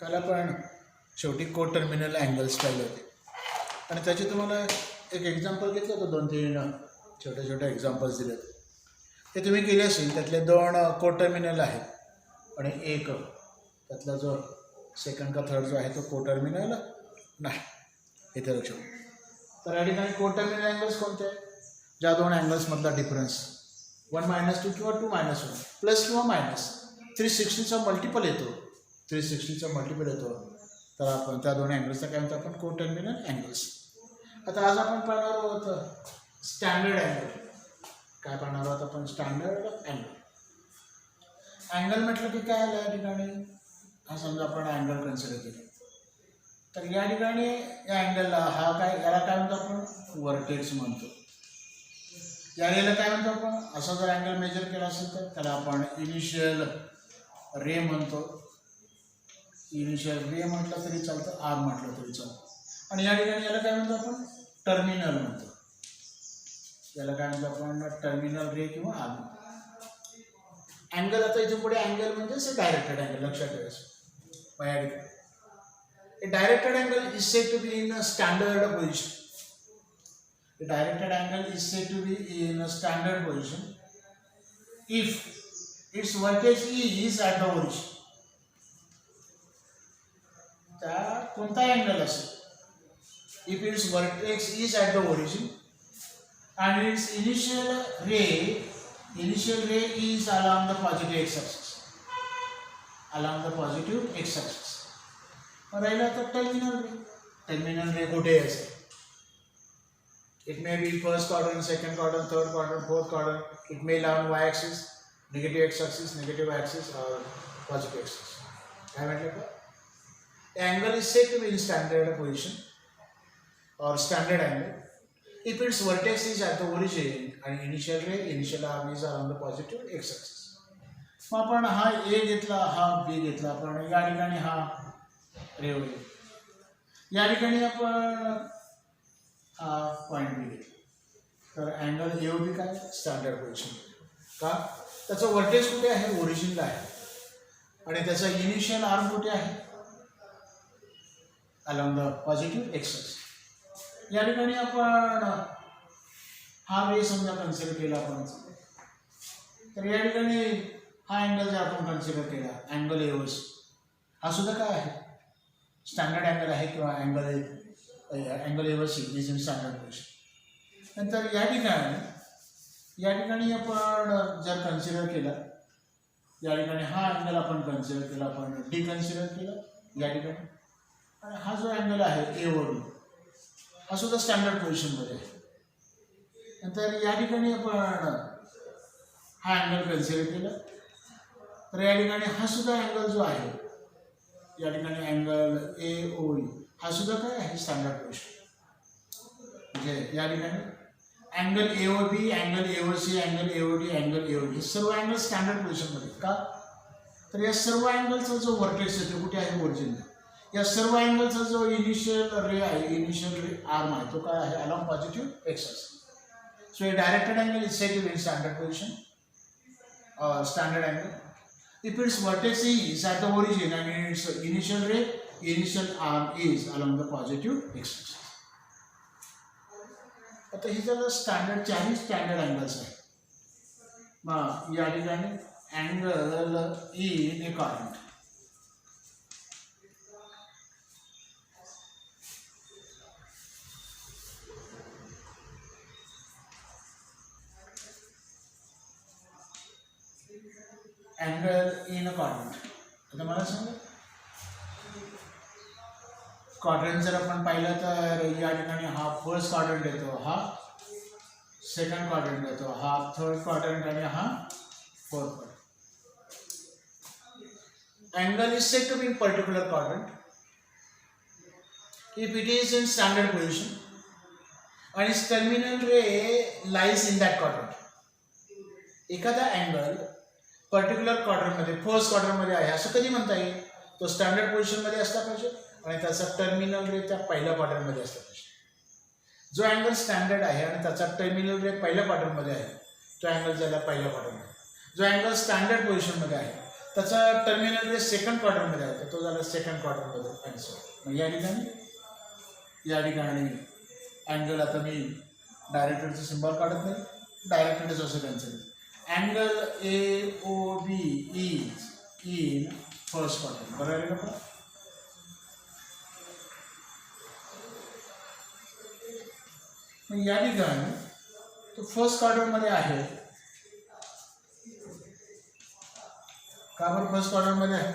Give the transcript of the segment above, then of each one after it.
त्याला पण शेवटी को टर्मिनल अँगल स्टाईल होते. आणि त्याचे तुम्हाला एक एक्झाम्पल घेतलं होतं, 2-3 छोटे छोटे एक्झाम्पल्स दिलेत. ते तुम्ही केले असेल. त्यातले 2 को टर्मिनल आहेत आणि एक त्यातला जो सेकंड का थर्ड जो आहे तो को टर्मिनल नाही. इथे लक्ष. तर या ठिकाणी को टर्मिनल अँगल्स कोणते आहेत? ज्या 2 अँगल्समधला डिफरन्स 1-2 किंवा 2-1 प्लस किंवा मायनस 360चा मल्टिपल येतो. 360चा मल्टिपल येतो. तर आपण त्या 2 अँगल्सचा काय म्हणतो आपण? को टर्मिनल अँगल्स. आता आज आपण पाहणार आहोत स्टँडर्ड अँगल. काय पाहणार आहोत आपण? Standard angle. अँगल म्हटलं की काय आलं या ठिकाणी? हा समजा आपण अँगल कन्सिडर केला. तर या ठिकाणी या अँगलला हा काय, याला काय म्हणतो आपण? वर्टेक्स म्हणतो. याला काय म्हणतो आपण? असा जर अँगल मेजर केला असेल तर त्याला आपण इनिशियल रे म्हणतो. इनिशियल रे म्हटलं तरी चालतं, आर म्हटलं तरी चालतं. आणि या ठिकाणी याला काय म्हणतो आपण? टर्मिनल म्हणतो. याला काय म्हणतो आपण? टर्मिनल रे किंवा आर म्हणतो. अँगल आता इथे पुढे अँगल म्हणजे डायरेक्टेड अँगल लक्षात ठेवायचं. या ठिकाणी a directed angle is said to be in a standard position. A directed angle is said to be in a standard position if its vertex is at the origin. त्या कोणता angle असेल? If its vertex is at the origin and its initial ray is along the positive x-axis. Along the positive x-axis. राहिला तर terminal ray कुठे असेल? It may be first quadrant, second quadrant, third quadrant, fourth quadrant. It may lie on Y axis, negative X axis, negative axis और positive axis. काय म्हटलं का? Angle is said to be in standard position और standard angle if its vertex is at the origin आणि initial arm is on the positive X axis. मग आपण हा ए घेतला, हा बी घेतला. आपण या ठिकाणी हा रे होईल. या ठिकाणी आपण हा पॉईंट बी घेतला. तर अँगल ए ओ बी काय? Standard position. का? त्याचं वर्टेक्स कुठे आहे? ओरिजिनला आहे. आणि त्याचा इनिशियल आर्म कुठे आहे? Along the positive X axis. या ठिकाणी आपण हा रे समजा कन्सिडर केला आपण. तर या ठिकाणी हा अँगल जर आपण कन्सिडर केला, अँगल ए ओ सी, हा सुद्धा काय आहे? स्टँडर्ड अँगल आहे किंवा angle A O C is in standard position. नंतर या ठिकाणी आपण जर कन्सिडर केला, या ठिकाणी हा अँगल आपण कन्सिडर केला, आपण डी कन्सिडर केला या ठिकाणी. आणि हा जो अँगल आहे ए ओ बी, हा सुद्धा स्टँडर्ड पोझिशनमध्ये आहे. नंतर या ठिकाणी आपण हा अँगल कन्सिडर केला. तर या ठिकाणी हा सुद्धा अँगल जो आहे, या ठिकाणी अँगल ए ओ ई, हा सुद्धा काय आहे? Standard position. म्हणजे या ठिकाणी angle A O B, angle A O C, angle A O D, angle A O D, सर्व अँगल स्टँडर्ड पोझिशनमध्ये. का? तर या सर्व अँगलचा जो वर्टेक्स आहे तो कुठे आहे? ओरिजिनला. या सर्व अँगलचा जो इनिशियल रे आहे, इनिशियल रे आर्म आहे, तो काय आहे? Along positive X axis. So a directed angle is said to be in standard position or standard angle if its vertex is at the origin and its initial arm is along the positive x axis. आता ही जर standard 40 standard angles आहे. मग या ठिकाणी angle in A coordinate. Angle in a quadrant. आता मला सांगा, quadrant जर आपण पाहिलं तर या ठिकाणी हा फर्स्ट क्वाड्रंट येतो, हा सेकंड क्वाड्रंट येतो, हा थर्ड क्वाड्रंट आणि हा fourth quadrant. Angle is said to be in particular quadrant if it is in standard position आणि its terminal ray lies in that quadrant. एखादा अँगल पर्टिक्युलर क्वाड्रंटमध्ये, first क्वाड्रंटमध्ये आहे असं कधी म्हणता येईल? तो स्टँडर्ड पोझिशनमध्ये असला पाहिजे आणि त्याचा टर्मिनल रे त्या पहिल्या क्वाड्रंटमध्ये असला पाहिजे. जो अँगल स्टँडर्ड आहे आणि त्याचा टर्मिनल रे पहिल्या क्वाड्रंटमध्ये आहे तो अँगल ज्याला पहिल्या क्वाड्रंटमध्ये. जो अँगल स्टँडर्ड पोझिशनमध्ये आहे त्याचा टर्मिनल रे सेकंड क्वाड्रंटमध्ये आहे, तर तो झाला सेकंड क्वाड्रंटमध्ये आन्सर. मग या ठिकाणी अँगल आता मी डायरेक्टेडचं सिम्बॉल काढत नाही, डायरेक्टेडच असं consider. Angle AOB is in first quadrant. बरोबर आहे का? मग या ठिकाणी तो फर्स्ट क्वाड्रंटमध्ये आहे. का बरं फर्स्ट क्वाड्रंटमध्ये आहे?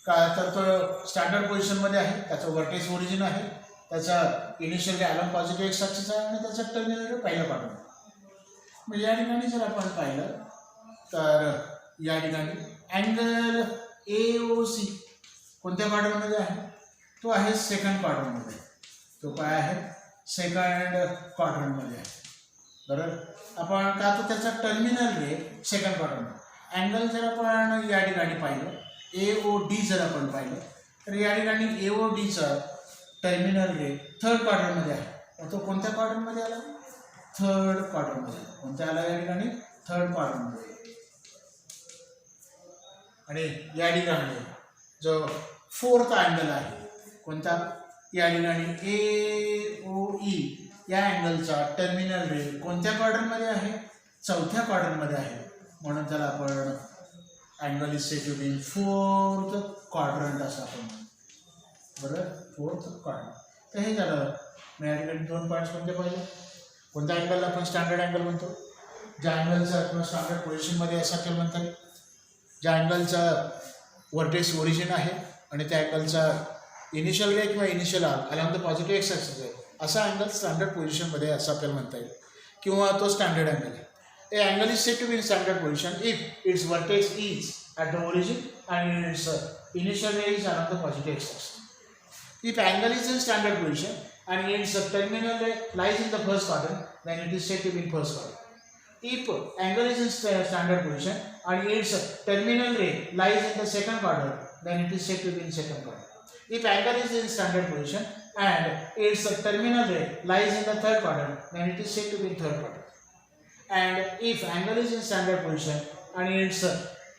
का तर तो स्टँडर्ड पोझिशनमध्ये आहे, त्याचं वर्टेक्स ओरिजिन आहे, त्याचा initial along positive X axis आहे आणि त्याचा टर्मिनल पहिलं क्वाड्रंट. मग या ठिकाणी जर आपण पाहिलं तर या ठिकाणी अँगल AOC कोणत्या क्वाड्रंटमध्ये आहे? तो आहे सेकंड क्वाड्रंटमध्ये. तो काय आहे? सेकंड क्वाड्रंटमध्ये आहे. बरोबर. आपण का तर त्याचा टर्मिनल रे सेकंड क्वाड्रंट. अँगल जर आपण या ठिकाणी पाहिलं AOD जर आपण पाहिलं तर या ठिकाणी AODचा टर्मिनल रे थर्ड क्वाड्रंटमध्ये आहे. तो कोणत्या क्वाड्रंटमध्ये आला? थर्ड क्वाड्रंटमध्ये. कोणत्या आला या ठिकाणी? थर्ड क्वाड्रंटमध्ये. आणि या ठिकाणी जो फोर्थ अँगल आहे कोणता? या ठिकाणी AOE या अँगलचा टर्मिनल रे कोणत्या क्वाड्रंटमध्ये आहे? चौथ्या क्वाड्रंटमध्ये आहे. म्हणून त्याला आपण angle is said to be in fourth quadrant असं आपण म्हणतो. बरोबर, फोर्थ क्वाड्रंट. तर हे झालं. मी या ठिकाणी दोन पॉईंट्स कोणते पाहिले? कोणत्या अँगलला आपण स्टँडर्ड अँगल म्हणतो? ज्या अँगलचा किंवा स्टँडर्ड पोझिशनमध्ये असा अँगल म्हणता येईल, ज्या अँगलचा वर्टेक्स ओरिजिन आहे आणि त्या अँगलचा इनिशियल रे किंवा initial arc along the positive X axis आहे, असा अँगल स्टँडर्ड पोझिशनमध्ये असा आपल्याला म्हणता येईल किंवा तो स्टँडर्ड अँगल आहे. A angle is said to be in standard position if its vertex is at the origin and its initial ray is along the positive x-axis. If angle is in standard position and its terminal ray lies in the first quadrant, then it is said to be in first quadrant. If angle is in standard position and its terminal ray lies in the second quadrant, then it is said to be in second quadrant. If angle is in standard position and its terminal ray lies in the third quadrant, then it is said to be in third quadrant. And if angle is in standard position and its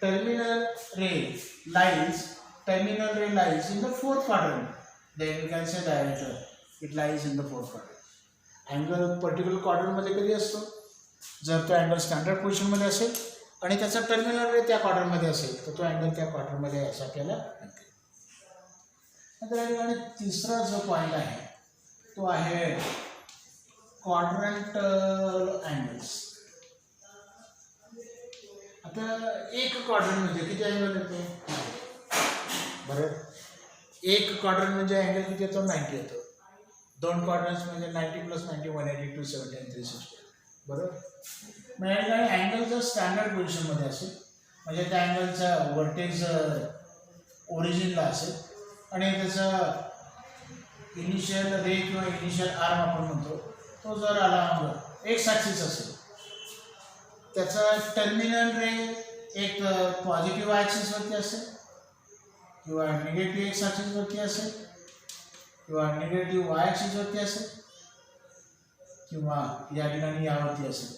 terminal ray lies in the fourth quadrant, then we can say that it lies in the fourth quadrant. Angle particular क्वाड्रंटमध्ये कधी असतो? जर तो angle standard पोझिशनमध्ये असेल आणि त्याचा terminal रे त्या क्वाड्रंटमध्ये असेल तर तो अँगल त्या क्वाड्रंटमध्ये असं आपल्याला म्हणते. नंतर या ठिकाणी तिसरा जो पॉईंट आहे तो आहे क्वाड्रंटल अँगल्स. आता एक क्वाड्रंट म्हणजे किती अँगल येते? बरोबर. एक क्वाड्रंट म्हणजे अँगल किती येतो? 90 येतो. दोन क्वाड्रंट्स म्हणजे 90 + 90 180 270 आणि 360. बरोबर. मग या ठिकाणी अँगल जर स्टँडर्ड पोझिशनमध्ये असेल म्हणजे त्या अँगलचा वर्टेक्स ओरिजिनला असेल आणि त्याचा इनिशियल रे किंवा इनिशियल आर्म आपण म्हणतो तो जर आला एक्स ॲक्सिस असेल, त्याचा टर्मिनल रे एक पॉझिटिव्ह ॲक्सिसवरती असेल किंवा निगेटिव्ह एक्स ॲक्सिसवरती असेल किंवा निगेटिव्ह वाय ॲक्सिसवरती असेल किंवा या ठिकाणी यावरती असेल.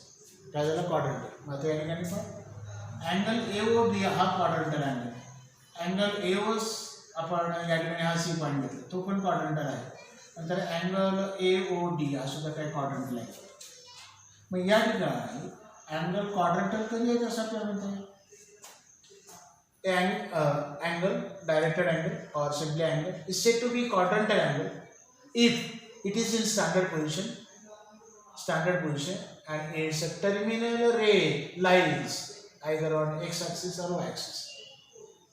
काय झालं? क्वाड्रंटल. मग या ठिकाणी पण अँगल AOD हा क्वाड्रंटल अँगल. अँगल AOS आपण या ठिकाणी हा सी पॉईंट घेतला, तो पण क्वाड्रंटल आहे. नंतर अँगल AOD हा सुद्धा काही क्वाड्रंटल आहे. मग या ठिकाणी अँगल क्वाड्रंटल कधी आहे असं आपल्याला म्हणता येईल? Angle, directed angle or simply angle is said to be quadrantal angle if it is in standard position and its terminal ray lies either on x axis or y axis.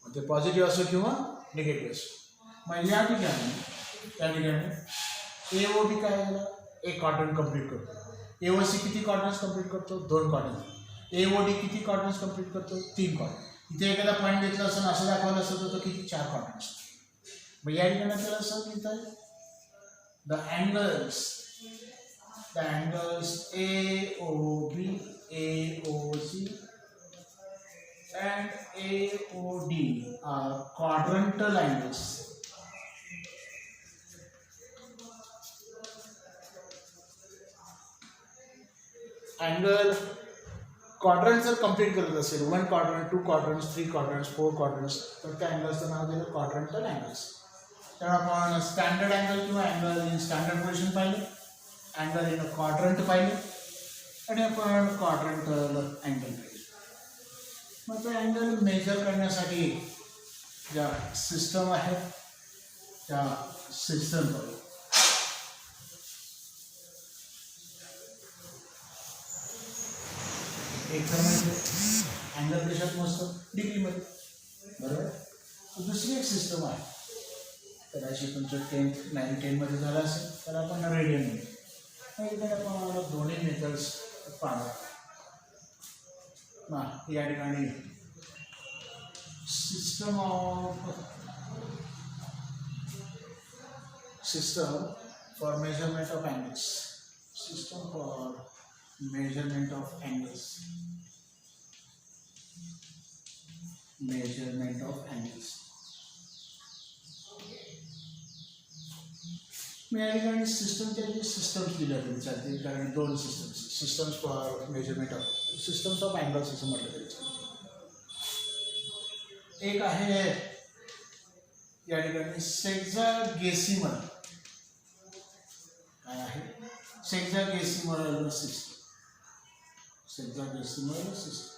म्हणजे positive असो किंवा negative असो. मग या ठिकाणी AOD काय झालं? एक क्वाड्रंट कंप्लीट करतो. AOC किती क्वाड्रंट्स कंप्लीट करतो? 2 क्वाड्रंट्स. AOD किती क्वाड्रंट्स कंप्लीट करतो? 3 क्वाड्रंट. इथे एखादा पॉईंट घेतला असं असं दाखवलं असतं तर तो किती? 4 क्वाड्रंट्स. मग या ठिकाणी आपल्याला असं लिहिता येईल the angles AOB, AOC and AOD are quadrantal angles. Angle quadrant जर कम्प्लीट करत असेल 1 क्वाड्रंट 2 क्वाड्रंट्स 3 क्वाड्रंट्स 4 क्वाड्रंट्स तर त्या अँगल्सचं नाव दिलं क्वाड्रंटल अँगल्स. तर आपण स्टँडर्ड अँगल किंवा अँगल इन स्टँडर्ड पोझिशन पाहिलं, अँगल इन क्वाड्रंट पाहिलं आणि आपण क्वाड्रंटल अँगल पाहिलं. मग तो अँगल मेजर करण्यासाठी ज्या सिस्टम आहेत त्या सिस्टम पाहिलं. एक तर म्हणजे अँगल कशात मोजतो डिग्रीमध्ये, बरोबर. दुसरी एक सिस्टम आहे, कदाचित तुमचं 10th 9th 10मध्ये झालं असेल तर आपण रेडियन म्हणतो. इकडे आपण दोन्ही मेथड्स पाहणार. या ठिकाणी system for measurement of angles, system for measurement of angles, measurement of angles. मी या ठिकाणी सिस्टमच्या जे सिस्टम्स दिल्या तरी चालतील, कारण 2 systems for measurement of systems of angles असं म्हटलं तरी चालतं. एक आहे या ठिकाणी सेक्सागेसिमल. काय आहे? Sexagesimal system. Sexagesimal system.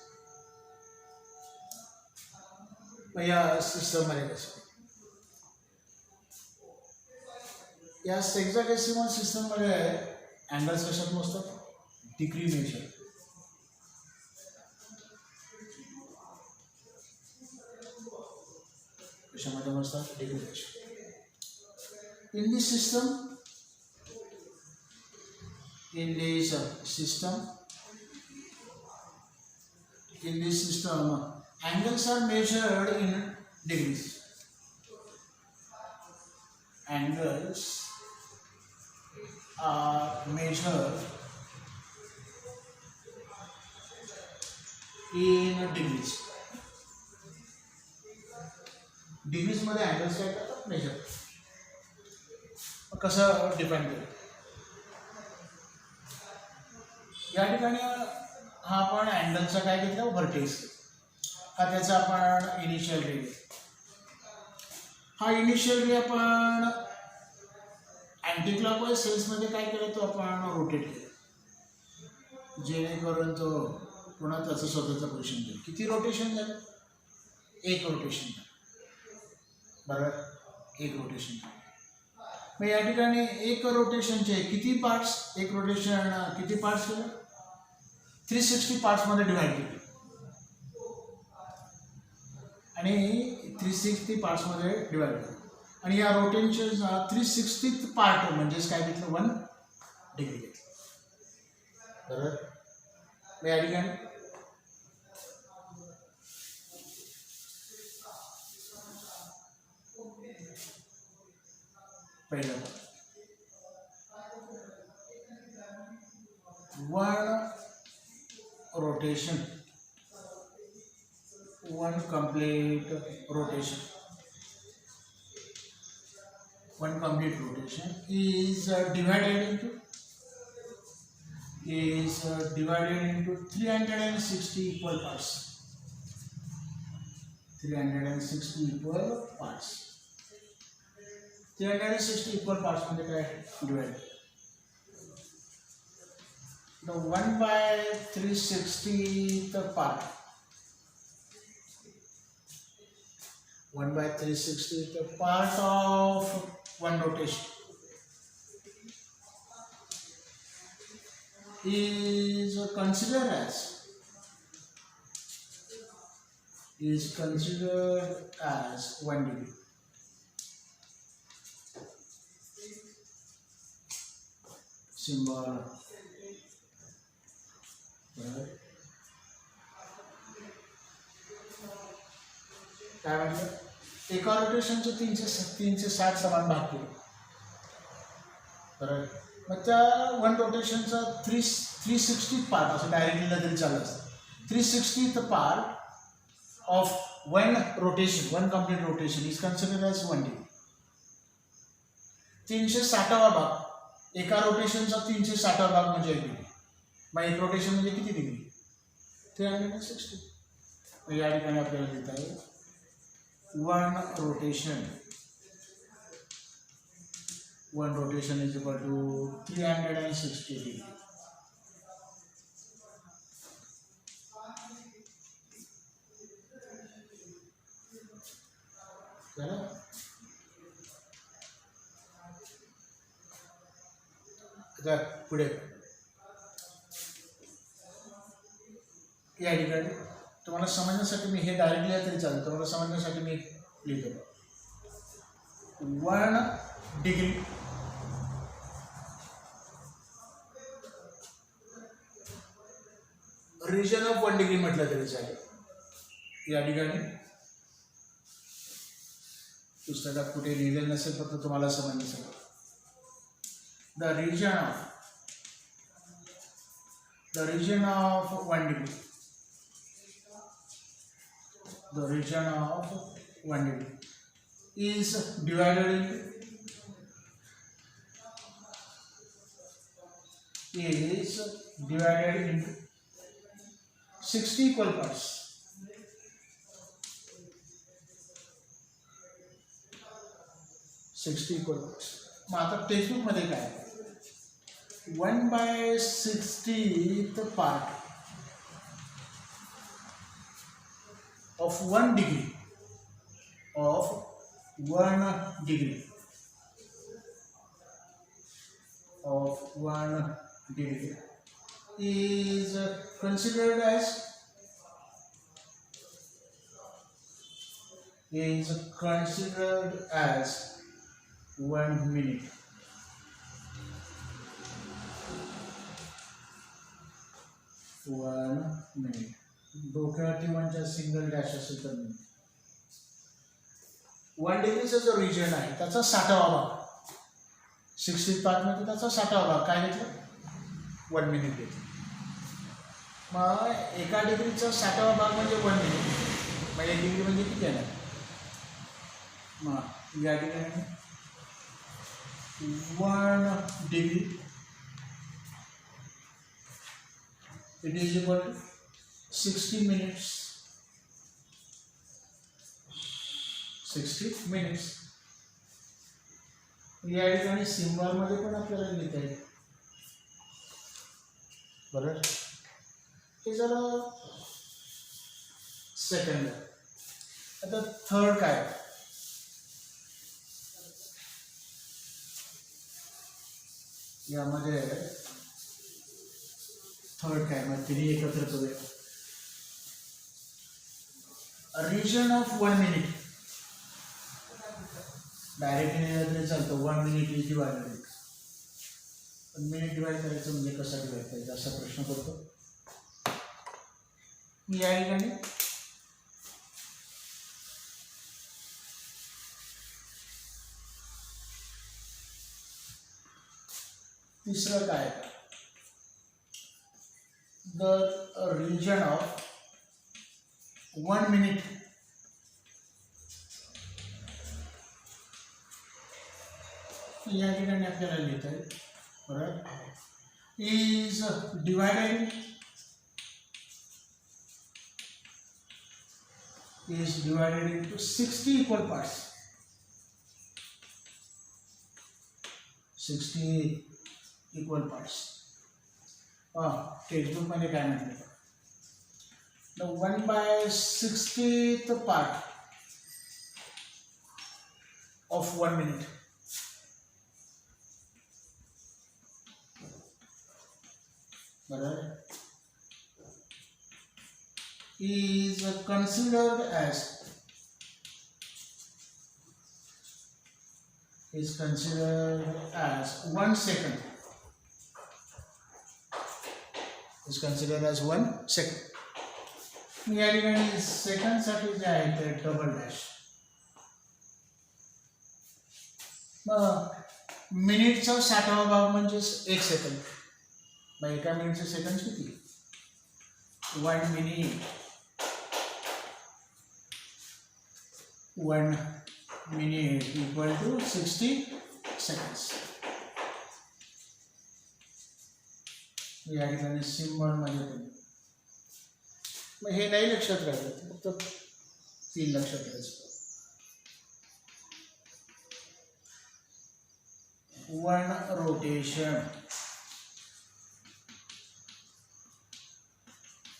या सिस्टममध्ये कसं, या सेक्सागेसिमल सिस्टममध्ये अँगल्स कशात मोजतात? Degree measure. कशामध्ये मोजतात? Degree measure. In this system, in this system angles are measured in degrees. Angles are measured in degrees. Degrees मध्ये अँगल्स काय करतात? मेजर. कसं डिफाईन केलं? या ठिकाणी हा आपण अँगलचा काय घेतला? व्हर्टेक्स. हा त्याचा आपण इनिशियल रे घेतला. हा इनिशियल रे आपण अँटी क्लॉकवाईज सेन्समध्ये काय केलं? तो आपण रोटेट केला, जेणेकरून तो पुन्हा त्याचं स्वतःचं पोझिशन घेईल. किती रोटेशन झालं? 1 रोटेशन झालं, बरोबर. 1 रोटेशन झालं. मग या ठिकाणी 1 रोटेशनचे किती पार्ट्स? 1 रोटेशन किती पार्ट्स केलं? 360 पार्ट्समध्ये डिवाइड केली आणि 360 पार्ट्समध्ये डिवाइड केली. आणि या रोटेशनचा 360th पार्ट म्हणजेच काय घेतलं? 1 डिग्री घेतलं, बरोबर. मग या ठिकाणी पहिलं 1 rotation, 1 complete rotation, 1 complete rotation is divided into 360 equal parts. 360 equal parts. 360 equal parts मध्ये काय divide? The 1/360th part, 1/360th part of 1 rotation is considered as 1 degree. Symbol. काय म्हटलं? एका रोटेशनचे 360 समान भाग केले, बरोबर. मग त्या 1 रोटेशनचा 360 पार्ट असं डायरेक्टली तरी चालत असतं. 360th part of 1 rotation, 1 complete rotation is considered as 1 degree. 360वा भाग, एका रोटेशनचा 360वा भाग म्हणजे 1 डिग्री. मग 1 रोटेशन म्हणजे किती डिग्री? 360. या ठिकाणी आपल्याला लिहिता येईल 1 rotation is equal to 360 degree. झालं? आता पुढे या ठिकाणी तुम्हाला समजण्यासाठी मी हे डायरेक्ट लिहिलं तरी चालेल. तुम्हाला समजण्यासाठी मी लिहितो 1 डिग्री रिजन ऑफ 1 डिग्री म्हटलं तरी चालेल. या ठिकाणी पुस्तकात कुठे लिहिलेलं नसेल, फक्त तुम्हाला समजण्यासाठी the region of 1 degree, the region of 1 degree is divided into 60 equal parts. 60 equal parts. मग आता टेक्स्टबुक मध्ये काय 1/60th part of 1 degree is considered as 1 minute. डोक्यावरती 1च्या सिंगल डॅश असेल तर 1 डिग्रीचा जो रिजन आहे त्याचा 60वा भाग 60 पार्ट मध्ये त्याचा 60वा भाग काय घेतलं 1 मिनिट घेतलं. मग एका डिग्रीचा 60वा भाग म्हणजे 1 मिनिट. मग 1 डिग्री म्हणजे किती येणार. मग या ठिकाणी 1 degree it is equal to 60 minutes. 60 minutes. या ठिकाणी सिम्बॉल मध्ये पण आपल्याला लिहिता येईल. बरोबर. हे जरा सेकंड. आता थर्ड काय यामध्ये थर्ड काय मग तिन्ही एकत्र करूया. रिजन ऑफ 1 मिनिट डायरेक्टली लिहिलं तरी चालतं. 1 मिनिट इज डिवायडेड. पण मिनिट डिवाइड करायचं म्हणजे कसं डिवाइड करायचं असा प्रश्न करतो मी या ठिकाणी. तिसरं काय the region of 1 minute या ठिकाणी आपल्याला लिहिता येईल. बरोबर. is divided into 60 equal parts. 60 equal parts. Textbook मध्ये काय म्हटलं the 1/60th part of 1 minute. बराबर. is considered as 1 second. is considered as 1 second. या ठिकाणी सेकंड साठी जे आहे ते डबल डॅश. मग मिनिटचा 60वा भाग म्हणजे 1 सेकंद. मग एका मिनिटचे सेकंड किती 1 minute. 1 minute equal to 60 seconds. या ठिकाणी सिम्बॉल मध्ये मग हे नाही लक्षात राहिलं, फक्त 3 लक्षात ठेवायचं. 1 rotation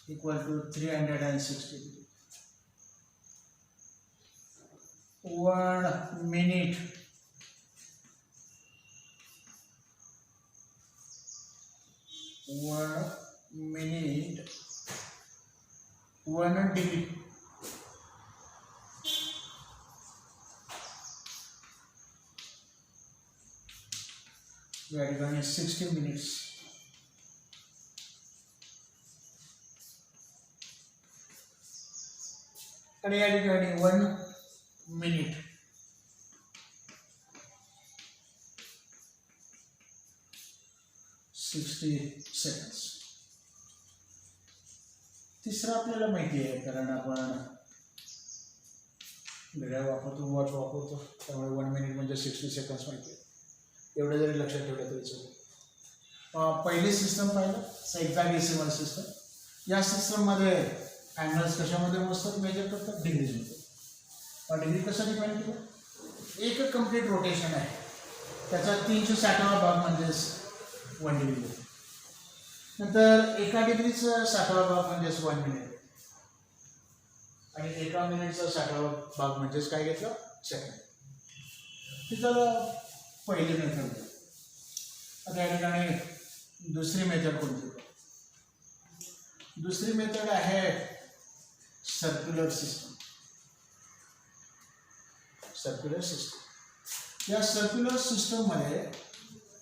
equal to 360 degree. 1 minute one degree. We are going 60 minutes. आणि या ठिकाणी 1 minute 60 seconds. तिसरं आपल्याला माहिती आहे, कारण आपण घड्याळ वापरतो, वॉच वापरतो, त्यामुळे 1 minute म्हणजे 60 seconds माहिती आहे. एवढं जरी लक्षात ठेवलं तरी चालेल. पहिली सिस्टम पाहिलं हेक्साडेसिमल सिस्टम. या सिस्टममध्ये अँगल्स कशामध्ये मोजतात, मेजर करतात, डिग्रीजमध्ये. डिग्री कसं डिफाईन केलं, एक कंप्लीट रोटेशन आहे, त्याचा 360वा भाग म्हणजेच 1 डिग्री. नंतर एका डिग्रीचा 60वा भाग म्हणजेच 1 मिनिट, आणि एका मिनिटचा 60वा भाग म्हणजेच काय घेतलं, सेकंड. हे झालं पहिली मेथड. आता या ठिकाणी दुसरी मेथड कोणती, दुसरी मेथड आहे सर्क्युलर सिस्टम. सर्क्युलर सिस्टम, या सर्क्युलर सिस्टममध्ये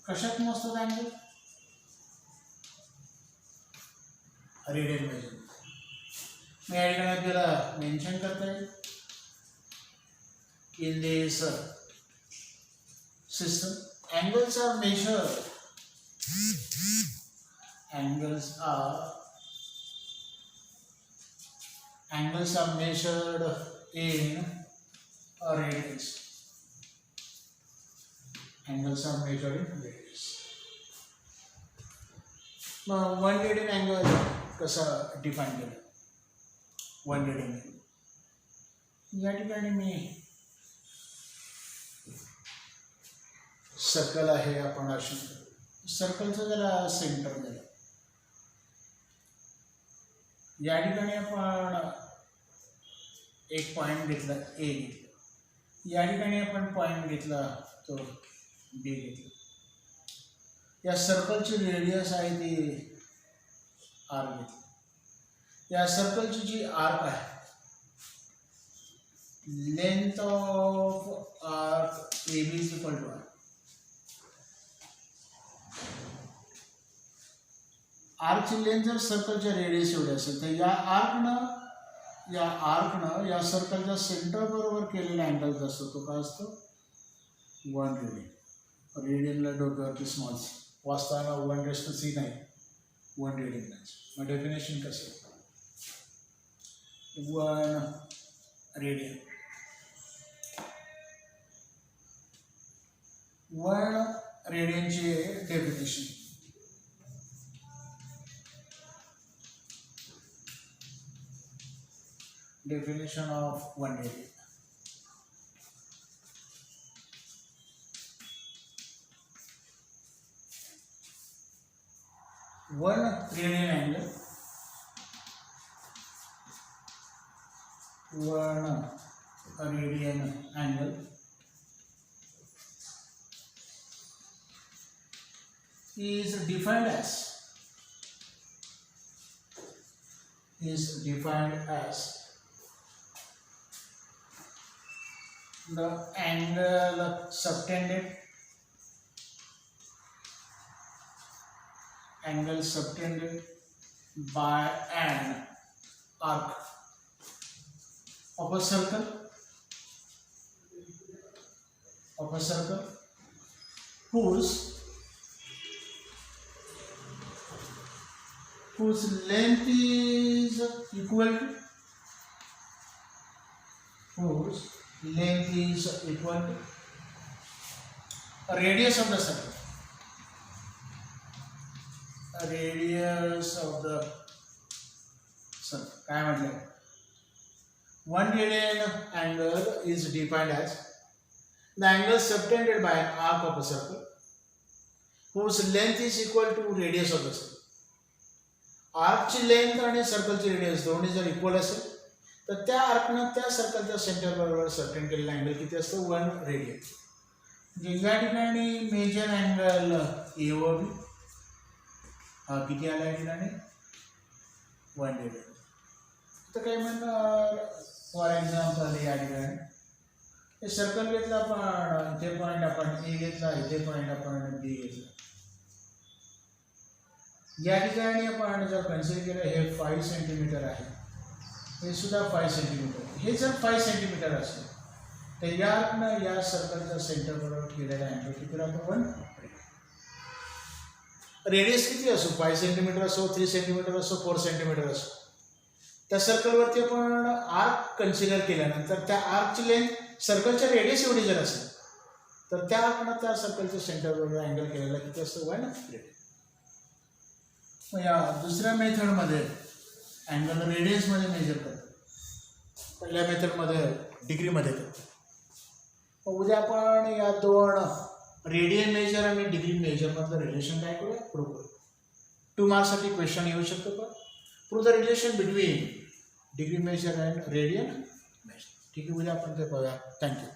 कशात मोजतात अँगल, रेडियन मेजर. मी या ठिकाणी आपल्याला मेन्शन करता येईल, in this system angles are measured in radians. Angles are measured in radians. मग 1 radian angle कसं डिफाईन केलं, 1 radian angle. या ठिकाणी मी सर्कल आहे, आपण अशी सर्कलचं जरा सेंटर दिलं. या ठिकाणी आपण एक पॉईंट घेतला, ए घेतला. या ठिकाणी आपण पॉईंट घेतला, तो बी घेतला. या सर्कलची रेडियस आहे ती आर घेतली. या सर्कलची जी आर्क आहे, length of arc A B is equal to R. आर्कची लेंथ जर सर्कलच्या रेडियस एवढी असेल तर या आर्कनं या सर्कलच्या सेंटर बरोबर केलेला अँगल जो असतो तो काय असतो, 1 रेडियन. रेडियनला डोक्यावरती स्मॉल सी, वाचताना 1/c नाही, 1 रेडियन नाही. मग डेफिनेशन कसं, 1 radian, 1 रेडियनची definition. Definition of 1 radian. One radian angle, 1 radian angle is defined as the angle subtended by an arc of a circle whose length is equal to a radius of the circle. A radius of the sir काय म्हटलं, 1 radian angle is defined as the angle subtended by an arc of a circle whose length is equal to radius of the circle. आर्कची length आणि सर्कलची radius दोन्ही जर equal असेल तर त्या आर्कनं त्या सर्कलच्या सेंटर बरोबर सबटेंड केलेला अँगल किती असतो, 1 रेडियन. म्हणजे या ठिकाणी मेजर अँगल ए व बी हा किती आला या ठिकाणी, 1 रेडियन. तर काय म्हणणार, फॉर एक्झाम्पल या ठिकाणी हे सर्कल घेतला आपण, इथे पॉईंट आपण ए घेतला, इथे पॉईंट आपण बी घेतला. या ठिकाणी आपण जर कन्सिडर केलं हे 5 सेंटीमीटर आहे, हे सुद्धा 5 सेंटीमीटर. हे जर 5 सेंटीमीटर असेल तर यातनं या सर्कलच्या सेंटर बरोबर केलेला अँगल किती राहतो, 1. रेडियस किती असो, 5 सेंटीमीटर असो, 3 सेंटीमीटर असो, 4 सेंटीमीटर असो, त्या सर्कलवरती आपण आर्क कन्सिडर केल्यानंतर त्या आर्कची लेंथ सर्कलच्या रेडियस एवढी जर असेल तर त्या आपण त्या सर्कलच्या सेंटर बरोबर अँगल केलेला किती असतो, 1 रेडियन. या दुसऱ्या मेथडमध्ये अँगल रेडियन्समध्ये मेजर करतो, पहिल्या मेथडमध्ये डिग्रीमध्ये करतो. उद्या आपण या दोन रेडियन मेजर आणि डिग्री मेजरमधलं रिलेशन काय करूया, प्रूव्ह करू. 2 मार्क्ससाठी क्वेश्चन येऊ शकतो का, prove the relation between degree measure and radian measure. ठीक आहे, उद्या आपण ते पाहूया. थँक्यू.